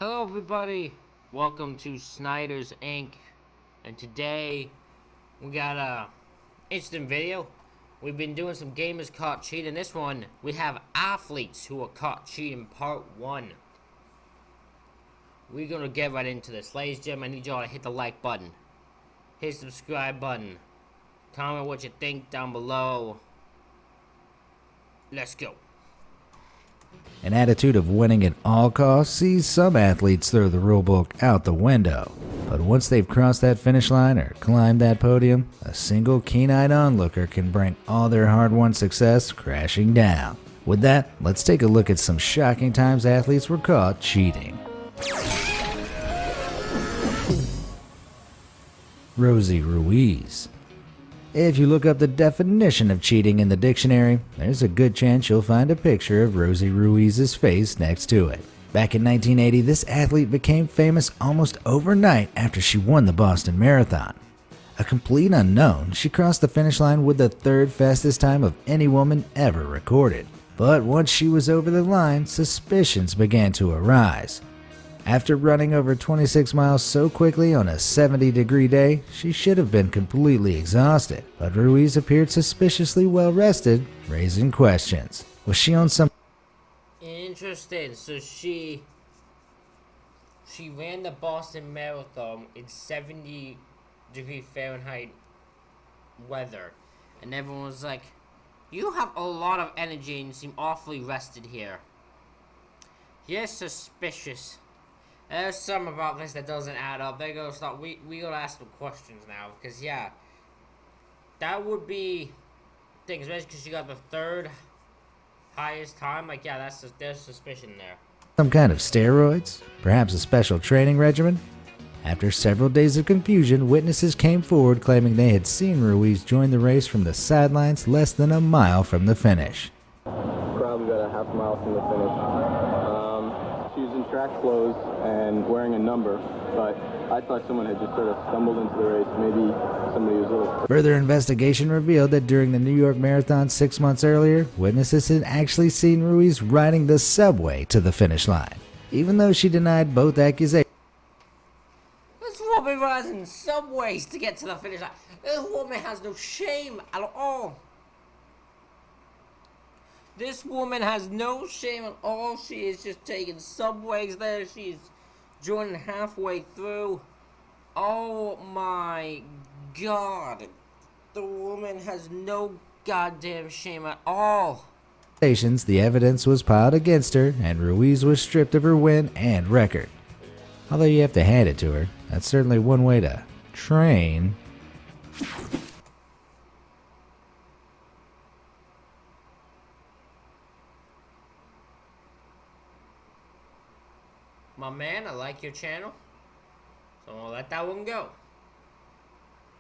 Hello everybody, welcome to Snyder's Inc. And today we got a instant video. We've been doing some gamers caught cheating. This one we have athletes who are caught cheating part 1. We're gonna get right into this. Ladies and gentlemen, I need y'all to hit the like button, hit the subscribe button, comment what you think down below. Let's go. An attitude of winning at all costs sees some athletes throw the rulebook out the window. But once they've crossed that finish line or climbed that podium, a single keen-eyed onlooker can bring all their hard-won success crashing down. With that, let's take a look at some shocking times athletes were caught cheating. Rosie Ruiz. If you look up the definition of cheating in the dictionary, there's a good chance you'll find a picture of Rosie Ruiz's face next to it. Back in 1980, this athlete became famous almost overnight after she won the Boston Marathon. A complete unknown, she crossed the finish line with the third fastest time of any woman ever recorded. But once she was over the line, suspicions began to arise. After running over 26 miles so quickly on a 70-degree day, she should have been completely exhausted, but Ruiz appeared suspiciously well rested, raising questions. Was she on some Interesting. So she ran the Boston Marathon in 70-degree Fahrenheit weather, and everyone was like, "You have a lot of energy and you seem awfully rested here. You're suspicious." There's something about this that doesn't add up. They go stop. We gotta ask some questions now, because yeah, that would be thing, especially because you got the third highest time. Like yeah, there's suspicion there. kind of steroids? Perhaps a special training regimen? After several days of confusion, witnesses came forward claiming they had seen Ruiz join the race from the sidelines less than a mile from the finish. Probably about a half mile from the finish. She was in track clothes and wearing a number, but I thought someone had just sort of stumbled into the race. Maybe somebody was a little... Further investigation revealed that during the New York Marathon 6 months earlier, witnesses had actually seen Ruiz riding the subway to the finish line. Even though she denied both accusations, This woman rides in subways to get to the finish line. This woman has no shame at all. This woman has no shame at all. She is just taking subways there. She's joining halfway through. Oh my god. The woman has no goddamn shame at all. the evidence was piled against her, and Ruiz was stripped of her win and record. Although you have to hand it to her, that's certainly one way to train. My man, I like your channel, so I'm gonna let that one go.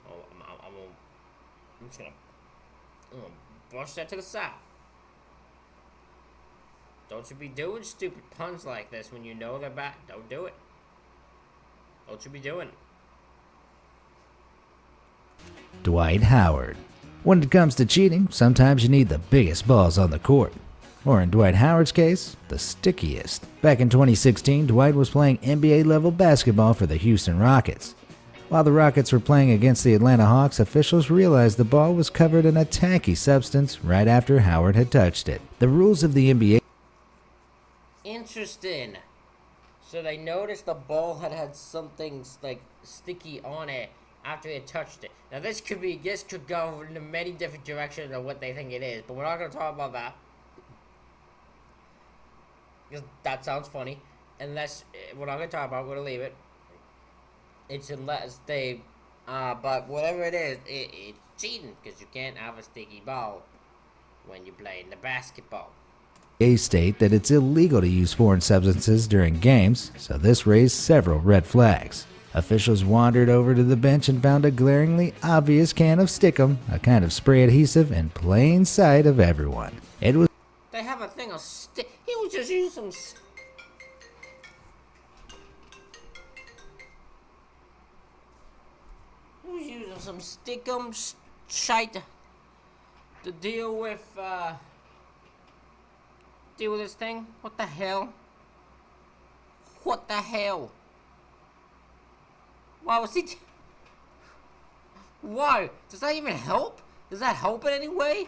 Oh, I'm just gonna brush that to the side. Don't you be doing stupid puns like this when you know they're bad. Don't do it. Don't you be doing it. Dwight Howard. When it comes to cheating, sometimes you need the biggest balls on the court. Or in Dwight Howard's case, the stickiest. Back in 2016, Dwight was playing NBA-level basketball for the Houston Rockets. While the Rockets were playing against the Atlanta Hawks, officials realized the ball was covered in a tacky substance right after Howard had touched it. The rules of the NBA... Interesting. So they noticed the ball had something like sticky on it after they touched it. Now this could go in many different directions of what they think it is, but we're not gonna talk about that. Because that sounds funny. Unless we're not gonna talk about it, we're gonna leave it. It's unless they but whatever it is, it's cheating, because you can't have a sticky ball when you're playing the basketball. state that it's illegal to use foreign substances during games, so this raised several red flags. Officials wandered over to the bench and found a glaringly obvious can of Stickum, a kind of spray adhesive, in plain sight of everyone. It was They have a thing of he was just using some he was using some Stickum shite to deal with this thing. What the hell? What the hell? Why was he... Why? Does that even help? Does that help in any way?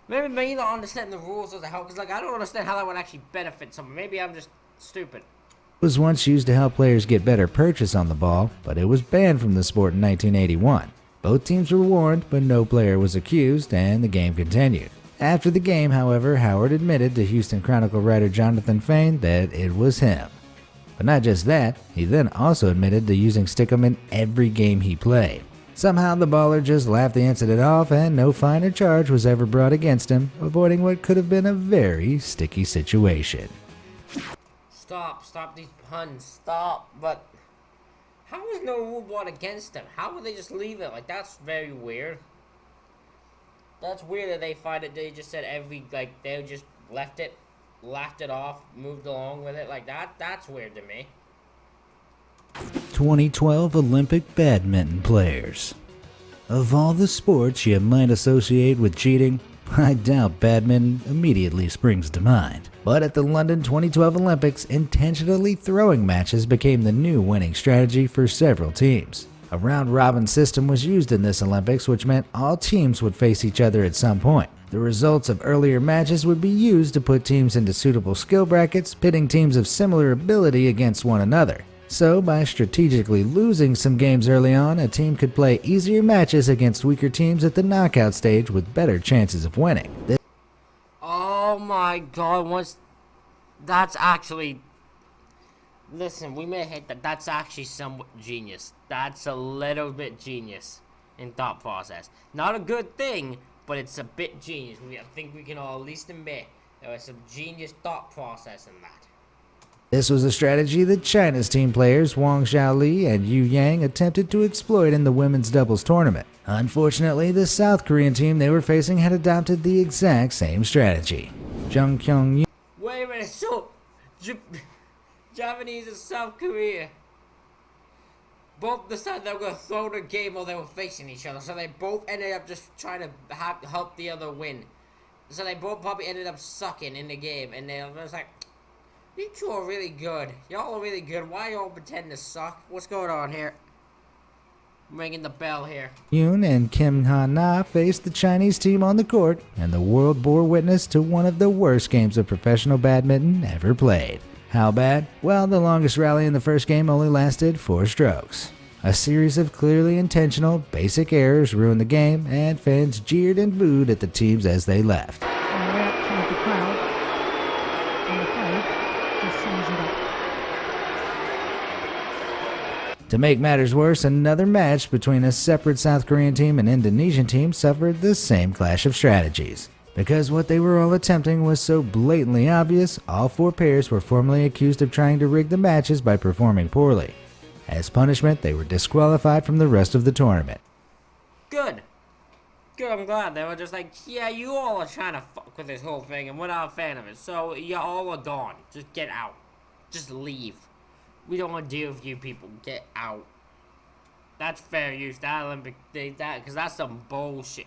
Maybe me not understanding the rules doesn't help, because, like, I don't understand how that would actually benefit someone. Maybe I'm just stupid. It was once used to help players get better purchase on the ball, but it was banned from the sport in 1981. Both teams were warned, but no player was accused, and the game continued. After the game, however, Howard admitted to Houston Chronicle writer Jonathan Fain that it was him. But not just that, he then also admitted to using Stickum in every game he played. Somehow the baller just laughed the incident off and no fine or charge was ever brought against him, avoiding what could have been a very sticky situation. Stop these puns, stop. But how was no rule brought against him? How would they just leave it? Like, that's very weird. That's weird that they find it, they just said they just left it, laughed it off, moved along with it like that. That's weird to me. 2012 Olympic badminton players. Of all the sports you might associate with cheating, I doubt badminton immediately springs to mind. But at the London 2012 Olympics, intentionally throwing matches became the new winning strategy for several teams. A round-robin system was used in this Olympics, which meant all teams would face each other at some point. The results of earlier matches would be used to put teams into suitable skill brackets, pitting teams of similar ability against one another. So, by strategically losing some games early on, a team could play easier matches against weaker teams at the knockout stage with better chances of winning. Oh my god, that's actually... Listen, we may hate that. That's actually somewhat genius. That's a little bit genius in thought process. Not a good thing, but it's a bit genius. I think we can all at least admit there was some genius thought process in that. This was a strategy that China's team players Wang Xiaoli and Yu Yang attempted to exploit in the women's doubles tournament. Unfortunately, the South Korean team they were facing had adopted the exact same strategy. Jung Kyung-yu. Wait a minute, so... Japanese and South Korea both decided they were going to throw the game while they were facing each other, so they both ended up just trying to help the other win. So they both probably ended up sucking in the game, and they was like, you two are really good. Y'all are really good. Why y'all pretend to suck? What's going on here? I'm ringing the bell here. Yoon and Kim Ha-na faced the Chinese team on the court, and the world bore witness to one of the worst games of professional badminton ever played. How bad? Well, the longest rally in the first game only lasted 4 strokes. A series of clearly intentional, basic errors ruined the game, and fans jeered and booed at the teams as they left. And the reaction of the crowd, I'm afraid, just sums it up. To make matters worse, another match between a separate South Korean team and Indonesian team suffered the same clash of strategies. Because what they were all attempting was so blatantly obvious, all 4 pairs were formally accused of trying to rig the matches by performing poorly. As punishment, they were disqualified from the rest of the tournament. Good. Good, I'm glad. They were just like, yeah, you all are trying to fuck with this whole thing, and we're not a fan of it, so you all are gone. Just get out. Just leave. We don't want to deal with you people. Get out. That's fair use. That Olympic thing, because that's some bullshit.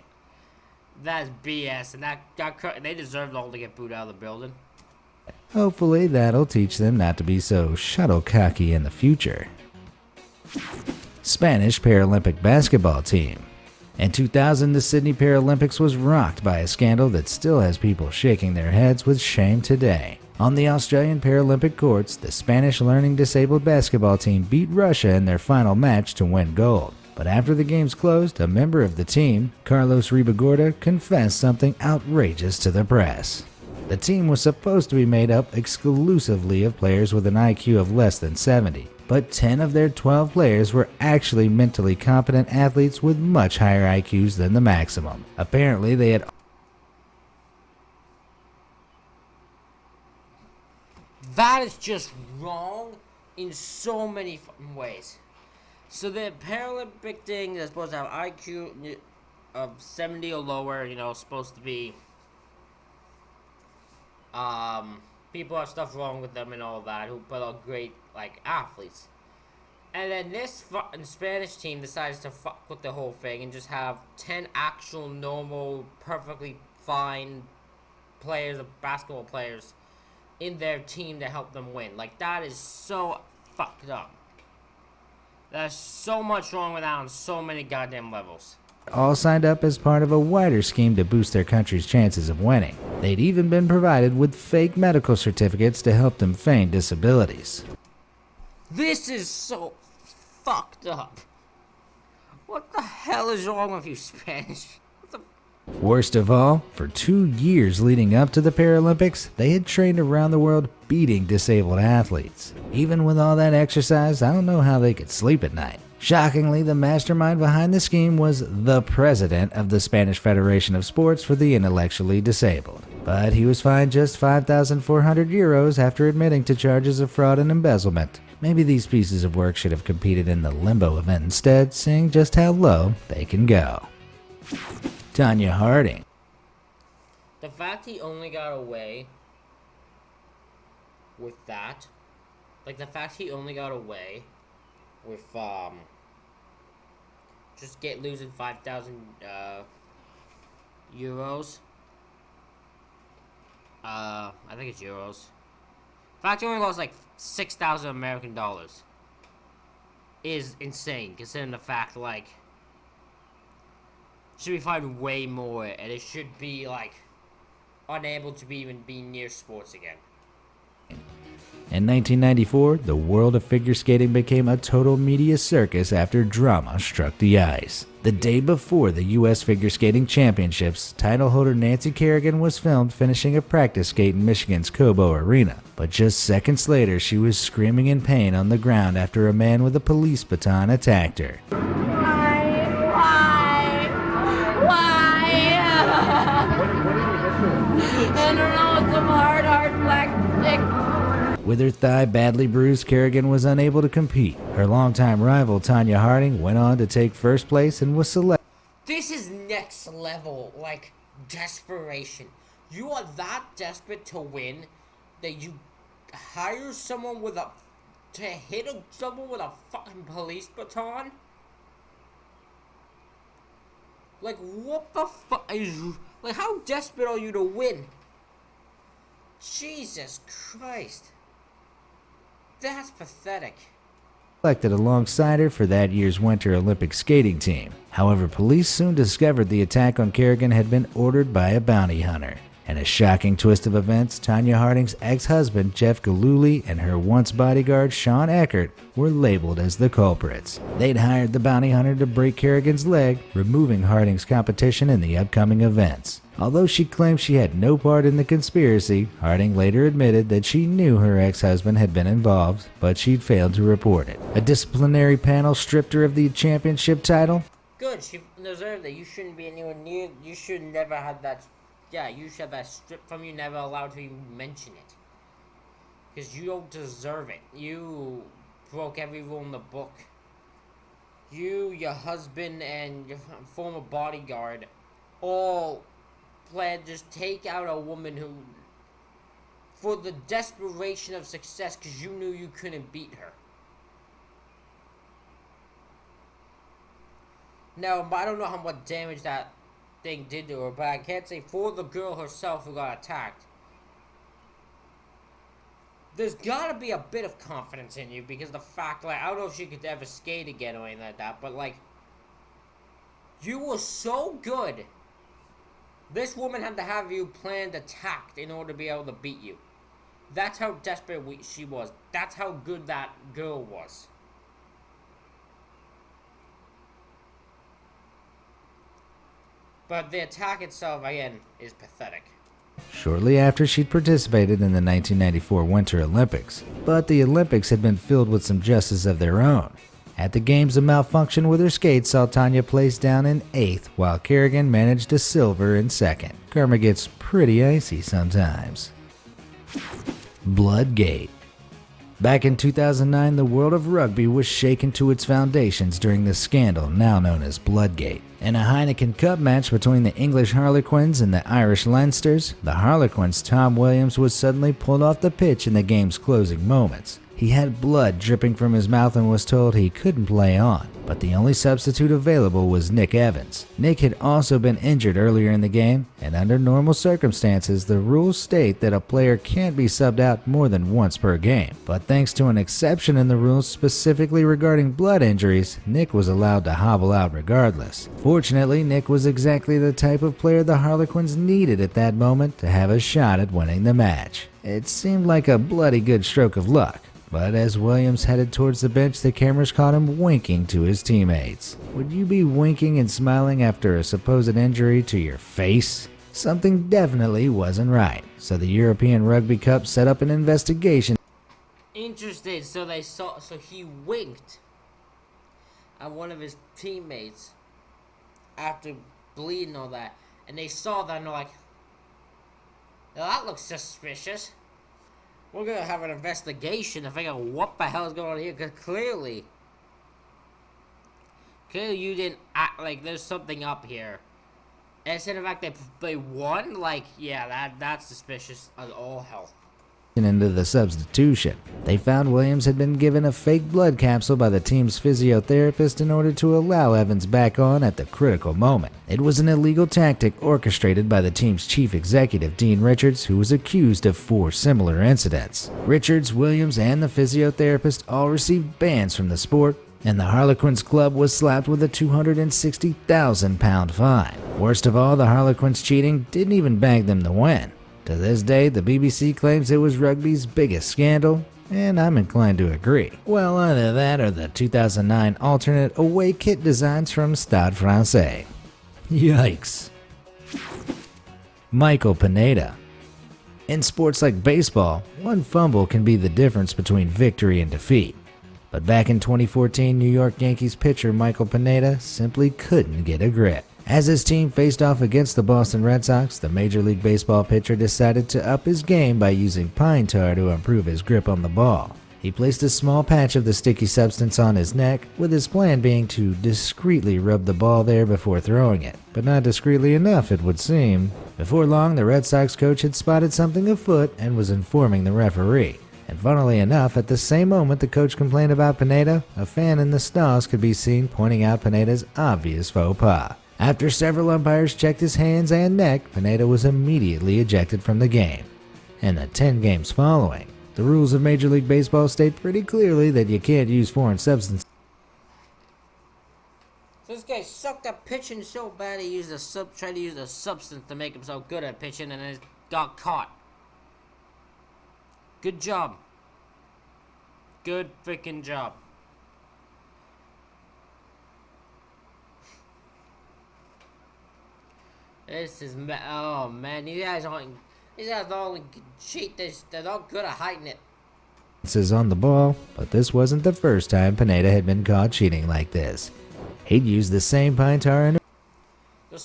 That's BS, and they deserved all to get booed out of the building. Hopefully that'll teach them not to be so shuttlecocky in the future. Spanish Paralympic basketball team. In 2000, the Sydney Paralympics was rocked by a scandal that still has people shaking their heads with shame today. On the Australian Paralympic courts, the Spanish learning disabled basketball team beat Russia in their final match to win gold. But after the games closed, a member of the team, Carlos Ribagorda, confessed something outrageous to the press. The team was supposed to be made up exclusively of players with an IQ of less than 70, but 10 of their 12 players were actually mentally competent athletes with much higher IQs than the maximum. Apparently, they had... That is just wrong in so many fucking ways. So the Paralympic thing, they're supposed to have IQ of 70 or lower, supposed to be, people have stuff wrong with them and all that, but are great, athletes. And then this fucking Spanish team decides to fuck with the whole thing and just have 10 actual, normal, perfectly fine players, basketball players, in their team to help them win. Like, that is so fucked up. There's so much wrong with that on so many goddamn levels. All signed up as part of a wider scheme to boost their country's chances of winning. They'd even been provided with fake medical certificates to help them feign disabilities. This is so fucked up. What the hell is wrong with you, Spanish? Worst of all, for 2 years leading up to the Paralympics, they had trained around the world beating disabled athletes. Even with all that exercise, I don't know how they could sleep at night. Shockingly, the mastermind behind the scheme was the president of the Spanish Federation of Sports for the Intellectually Disabled. But he was fined just 5,400 euros after admitting to charges of fraud and embezzlement. Maybe these pieces of work should have competed in the Limbo event instead, seeing just how low they can go. Tonya Harding. The fact he only got away with that, like the fact he only got away with just losing 5,000 euros. I think it's euros. The fact he only lost like 6,000 American dollars is insane, considering the fact like should be fined way more, and it should be like unable to even be near sports again. In 1994, the world of figure skating became a total media circus after drama struck the ice. The day before the U.S. Figure Skating Championships, title holder Nancy Kerrigan was filmed finishing a practice skate in Michigan's Cobo Arena. But just seconds later, she was screaming in pain on the ground after a man with a police baton attacked her. I don't know, some hard black stick. With her thigh badly bruised, Kerrigan was unable to compete. Her longtime rival, Tonya Harding, went on to take first place and was selected. This is next level, like, desperation. You are that desperate to win that you hire someone to hit someone with a fucking police baton? Like, what the fuck is... Like, how desperate are you to win? Jesus Christ. That's pathetic. Selected alongside her for that year's Winter Olympic skating team. However, police soon discovered the attack on Kerrigan had been ordered by a bounty hunter. In a shocking twist of events, Tonya Harding's ex-husband Jeff Gillooly and her once bodyguard Sean Eckert were labeled as the culprits. They'd hired the bounty hunter to break Kerrigan's leg, removing Harding's competition in the upcoming events. Although she claimed she had no part in the conspiracy, Harding later admitted that she knew her ex-husband had been involved, but she'd failed to report it. A disciplinary panel stripped her of the championship title. Good, she deserved it. You shouldn't be anywhere near... You should never have that... Yeah, you should have that stripped from you, never allowed to even mention it. Because you don't deserve it. You broke every rule in the book. You, your husband, and your former bodyguard all planned to just take out a woman who... for the desperation of success, because you knew you couldn't beat her. Now, I don't know how much damage that thing did to her, but I can't say for the girl herself who got attacked. There's gotta be a bit of confidence in you, because the fact, like, I don't know if she could ever skate again or anything like that, but, like, you were so good. This woman had to have you planned attacked in order to be able to beat you. That's how desperate she was. That's how good that girl was. But the attack itself, again, is pathetic. Shortly after, she'd participated in the 1994 Winter Olympics, but the Olympics had been filled with some justice of their own. At the games, a malfunction with her skates saw Tonya placed down in 8th, while Kerrigan managed a silver in 2nd. Karma gets pretty icy sometimes. Bloodgate. Back in 2009, the world of rugby was shaken to its foundations during the scandal now known as Bloodgate. In a Heineken Cup match between the English Harlequins and the Irish Leinsters, the Harlequins' Tom Williams was suddenly pulled off the pitch in the game's closing moments. He had blood dripping from his mouth and was told he couldn't play on, but the only substitute available was Nick Evans. Nick had also been injured earlier in the game, and under normal circumstances, the rules state that a player can't be subbed out more than once per game. But thanks to an exception in the rules specifically regarding blood injuries, Nick was allowed to hobble out regardless. Fortunately, Nick was exactly the type of player the Harlequins needed at that moment to have a shot at winning the match. It seemed like a bloody good stroke of luck. But as Williams headed towards the bench, the cameras caught him winking to his teammates. Would you be winking and smiling after a supposed injury to your face? Something definitely wasn't right, so the European Rugby Cup set up an investigation. Interesting. So he winked at one of his teammates after bleeding all that, and they saw that and they're like, "Well, that looks suspicious. We're gonna have an investigation to figure out what the hell is going on here, because clearly you didn't act like there's something up here." And instead of the fact they won, like, yeah, that's suspicious as all hell. Into the substitution. They found Williams had been given a fake blood capsule by the team's physiotherapist in order to allow Evans back on at the critical moment. It was an illegal tactic orchestrated by the team's chief executive, Dean Richards, who was accused of 4 similar incidents. Richards, Williams, and the physiotherapist all received bans from the sport, and the Harlequins club was slapped with a £260,000 fine. Worst of all, the Harlequins cheating didn't even bag them the win. To this day, the BBC claims it was rugby's biggest scandal, and I'm inclined to agree. Well, either that or the 2009 alternate away kit designs from Stade Francais. Yikes. Michael Pineda. In sports like baseball, one fumble can be the difference between victory and defeat. But back in 2014, New York Yankees pitcher Michael Pineda simply couldn't get a grip. As his team faced off against the Boston Red Sox, the Major League Baseball pitcher decided to up his game by using pine tar to improve his grip on the ball. He placed a small patch of the sticky substance on his neck, with his plan being to discreetly rub the ball there before throwing it. But not discreetly enough, it would seem. Before long, the Red Sox coach had spotted something afoot and was informing the referee. And funnily enough, at the same moment the coach complained about Pineda, a fan in the stalls could be seen pointing out Pineda's obvious faux pas. After several umpires checked his hands and neck, Pineda was immediately ejected from the game. In the 10 games following, the rules of Major League Baseball state pretty clearly that you can't use foreign substances. So this guy sucked at pitching so bad he tried to use a substance to make himself good at pitching, and it got caught. Good job. Good freaking job. This is oh man, these guys don't only cheat. They're not good at hiding it. On the ball, but this wasn't the first time Pineda had been caught cheating like this. He'd used the same pine tar in The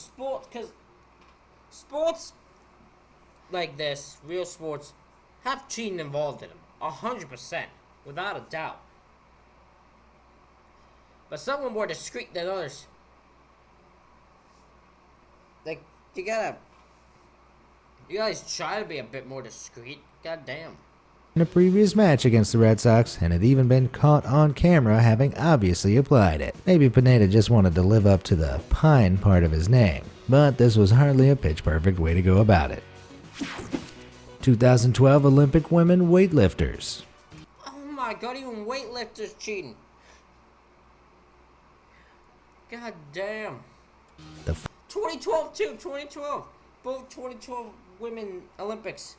sports like this, real sports, have cheating involved in them, 100%, without a doubt. But some are more discreet than others. Like, you guys try to be a bit more discreet. God damn. a previous match against the Red Sox and had even been caught on camera having obviously applied it. Maybe Pineda just wanted to live up to the pine part of his name, but this was hardly a pitch-perfect way to go about it. 2012 Olympic women weightlifters. Oh my god, even weightlifters cheating. God damn. 2012 too, 2012. Both 2012 women Olympics.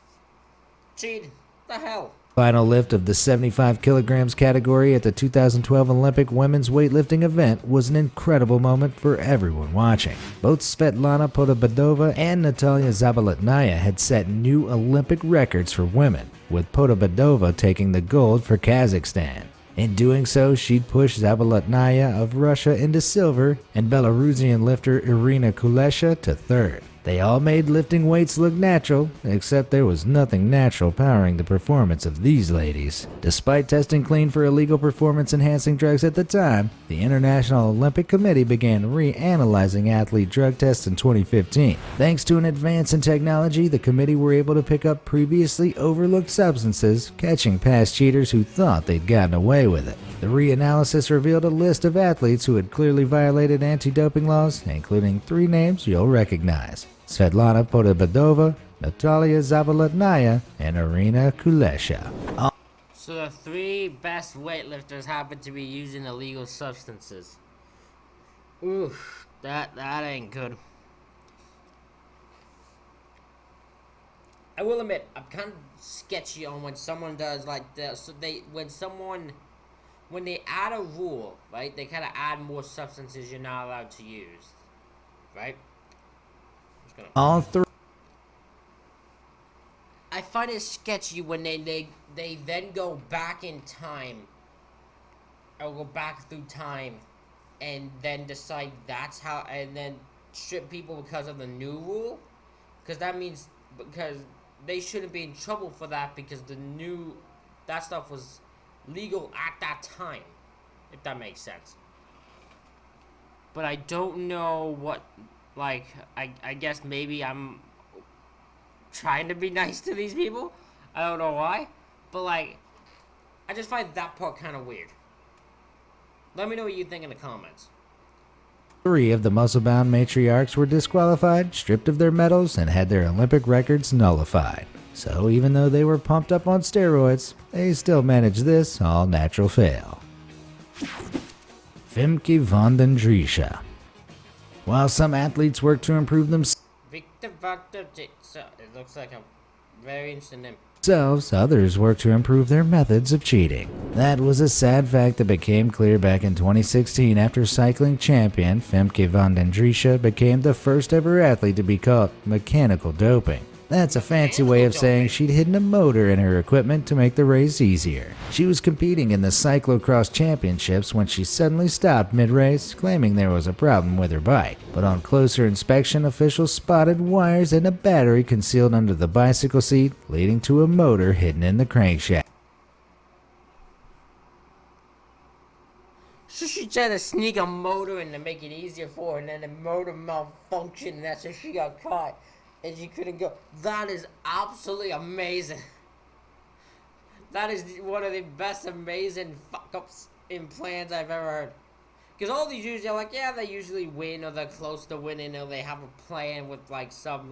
Cheating. The hell? Final lift of the 75 kilograms category at the 2012 Olympic women's weightlifting event was an incredible moment for everyone watching. Both Svetlana Podobedova and Natalia Zabaletnaya had set new Olympic records for women, with Podobedova taking the gold for Kazakhstan. In doing so, she'd pushed Zabaletnaya of Russia into silver and Belarusian lifter Irina Kulesha to third. They all made lifting weights look natural, except there was nothing natural powering the performance of these ladies. Despite testing clean for illegal performance-enhancing drugs at the time, the International Olympic Committee began reanalyzing athlete drug tests in 2015. Thanks to an advance in technology, the committee were able to pick up previously overlooked substances, catching past cheaters who thought they'd gotten away with it. The reanalysis revealed a list of athletes who had clearly violated anti-doping laws, including 3 names you'll recognize: Svetlana Podabedova, Natalia Zabalatnaya, and Irina Kulesha. So the 3 best weightlifters happen to be using illegal substances. Oof, that ain't good. I will admit, I'm kind of sketchy on when someone does like this. So when they add a rule, right? They kind of add more substances you're not allowed to use, right? All 3. I find it sketchy when they then go back in time, or go back through time, and then decide that's how, and then strip people because of the new rule, because they shouldn't be in trouble for that, because that stuff was legal at that time, if that makes sense. But I don't know what, like, I guess maybe I'm trying to be nice to these people. I don't know why, but like, I just find that part kind of weird. Let me know what you think in the comments. 3 of the muscle-bound matriarchs were disqualified, stripped of their medals, and had their Olympic records nullified. So even though they were pumped up on steroids, they still managed this all-natural fail. Femke van den Driesche. While some athletes work to improve themselves, Victor Victor, it looks like a very interesting name. others work to improve their methods of cheating. That was a sad fact that became clear back in 2016 after cycling champion Femke van den Driesche became the first ever athlete to be caught mechanical doping. That's a fancy way of saying she'd hidden a motor in her equipment to make the race easier. She was competing in the cyclocross championships when she suddenly stopped mid-race, claiming there was a problem with her bike. But on closer inspection, officials spotted wires and a battery concealed under the bicycle seat, leading to a motor hidden in the crankshaft. So she tried to sneak a motor in to make it easier for her, and then the motor malfunctioned, and that's how she got caught. And she couldn't go. That is absolutely amazing. That is one of the best amazing fuck-ups in plans I've ever heard. Because all these usually are like, yeah, they usually win, or they're close to winning, or they have a plan with, like, some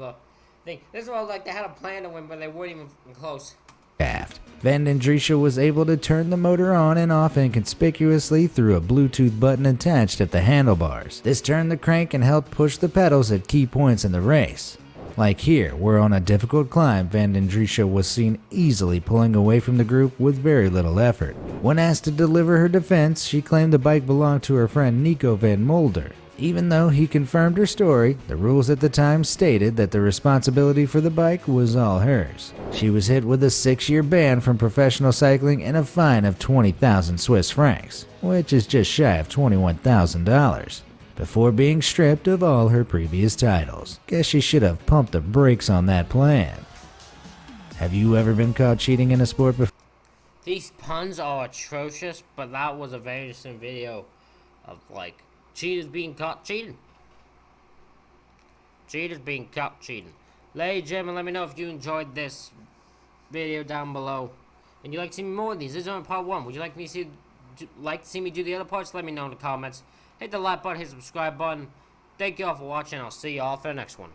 thing. This one, like, they had a plan to win, but they weren't even close. Van den Driesche was able to turn the motor on and off inconspicuously through a Bluetooth button attached at the handlebars. This turned the crank and helped push the pedals at key points in the race. Like here, where on a difficult climb, Van den Driesche was seen easily pulling away from the group with very little effort. When asked to deliver her defense, she claimed the bike belonged to her friend Nico van Mulder. Even though he confirmed her story, the rules at the time stated that the responsibility for the bike was all hers. She was hit with a 6-year ban from professional cycling and a fine of 20,000 Swiss francs, which is just shy of $21,000. Before being stripped of all her previous titles. Guess she should have pumped the brakes on that plan. Have you ever been caught cheating in a sport before? These puns are atrocious, but that was a very interesting video of, like, cheaters being caught cheating. Cheaters being caught cheating. Ladies and gentlemen, let me know if you enjoyed this video down below. And you'd like to see more of these. This is only part 1. Would you like to see me do the other parts? Let me know in the comments. Hit the like button, hit the subscribe button. Thank you all for watching. I'll see you all for the next one.